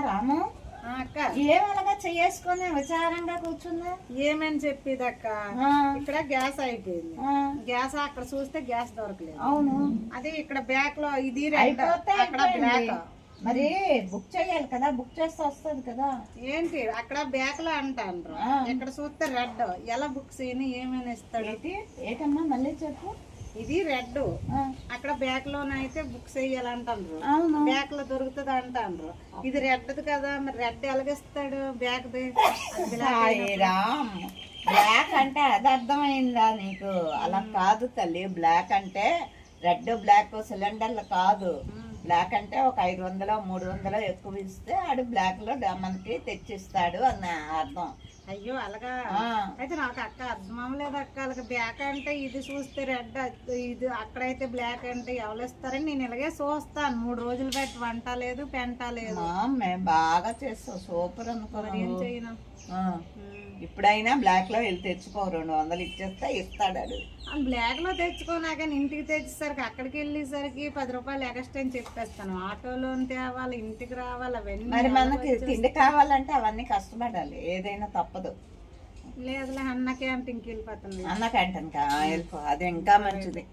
రాము అక్క ఏమనగా చేసుకుని విచారంగా కూర్చుందా? ఏమని చెప్పేదక్క, ఇక్కడ గ్యాస్ అయిపోయింది. గ్యాస్ అక్కడ చూస్తే గ్యాస్ దొరకలేదు. అవును, అది ఇక్కడ బ్యాక్ లో ఇది అక్కడ బ్లాక్. మరి బుక్ చేయాలి కదా, బుక్ చేస్తే వస్తుంది కదా. ఏంటి అక్కడ బ్యాక్ లో అంటారు, ఇక్కడ చూస్తే రెడ్. ఎలా బుక్ చేయని ఏమైనా ఇస్తాడు? ఏటమ్మా మళ్ళీ చెప్పు. ఇది రెడ్, అక్కడ బ్యాక్ లోనైతే బుక్ చేయాలంటారు, బ్యాక్ లో దొరుకుతుంది అంటారు. ఇది రెడ్ కదా, మరి రెడ్ ఎలాగిస్తాడు బ్యాక్? బ్లాక్ అంటే అది అర్థమైందా నీకు? అలా కాదు తల్లి, బ్లాక్ అంటే రెడ్ బ్లాక్ సిలిండర్లు కాదు. బ్లాక్ అంటే ఒక 500 300 ఎక్కువ ఇస్తే ఆడు బ్లాక్ లో మనకి తెచ్చిస్తాడు అన్న అర్థం. అయ్యో అలాగా అయితే నాకు అక్క అర్థం అవ్వలేదు అక్క. అలాగే బ్లాక్ అంటే ఇది చూస్తే రెడ్, ఇది అక్కడైతే బ్లాక్ అంటే ఎవరు ఇస్తారని నేను ఇలాగే చూస్తాను. 3 రోజులు పెట్టి వంట లేదు పెంట లేదు. మేము బాగా చేస్తాం, సూపర్ అనుకో. ఏం చేయను, ఇప్పుడైనా బ్లాక్ లో వెళ్ళి తెచ్చుకో, 200 ఇచ్చేస్తే ఇస్తాడు. బ్లాక్ లో తెచ్చుకోనాక ఇంటికి తెచ్చేసరికి అక్కడికి వెళ్ళేసరికి 10 రూపాయలు ఎక్స్ట్రా అని చెప్పేస్తాను. ఆటోలో తేవాలి, ఇంటికి రావాలి, అవన్నీ. మరి మనకి తిండి కావాలంటే అవన్నీ కష్టపడాలి, ఏదైనా తప్పదు. లేదులే, అన్న క్యాంటీన్కి వెళ్ళిపోతుంది. అన్న క్యాంటీన్ వెళ్ళిపో, అది ఇంకా మంచిది.